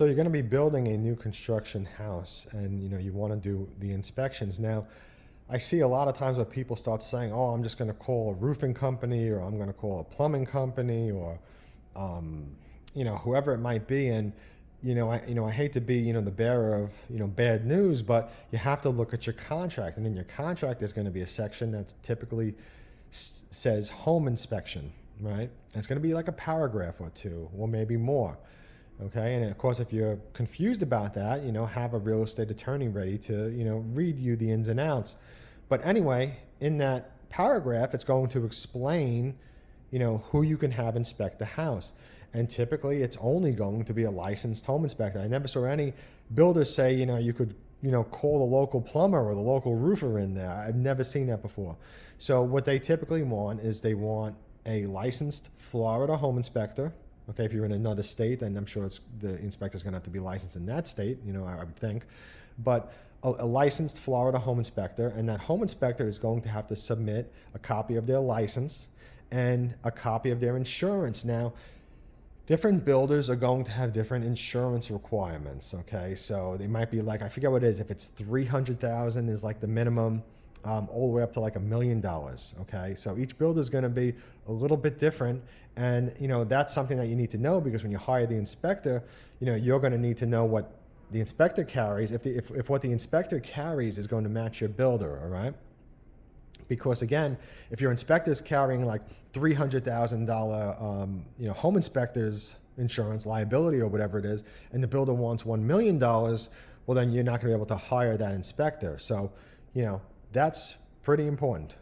So you're going to be building a new construction house and you want to do the inspections. Now, I see a lot of times where people start saying, "Oh, I'm just going to call a roofing company or I'm going to call a plumbing company or um, whoever it might be." And I hate to be the bearer of bad news, but you have to look at your contract, and in your contract there's going to be a section that typically says home inspection, right? And it's going to be like a paragraph or two, or maybe more. Okay, and of course, if you're confused about that, have a real estate attorney ready to, read you the ins and outs. But anyway, in that paragraph, it's going to explain, who you can have inspect the house. And typically, it's only going to be a licensed home inspector. I never saw any builders say, you could, call the local plumber or the local roofer in there. I've never seen that before. So what they typically want is they want a licensed Florida home inspector. Okay, if you're in another state, then I'm sure the inspector's going to have to be licensed in that state, I would think. But a licensed Florida home inspector, and that home inspector is going to have to submit a copy of their license and a copy of their insurance. Now, different builders are going to have different insurance requirements. Okay, so they might be like, I forget what it is. If it's 300,000 is like the minimum, all the way up to like $1 million. Okay, so each builder is going to be a little bit different, and that's something that you need to know, because when you hire the inspector, you're going to need to know what the inspector carries. If what the inspector carries is going to match your builder, all right? Because again, if your inspector's carrying like $300,000, home inspector's insurance liability or whatever it is, and the builder wants $1 million, well, then you're not going to be able to hire that inspector. So, that's pretty important.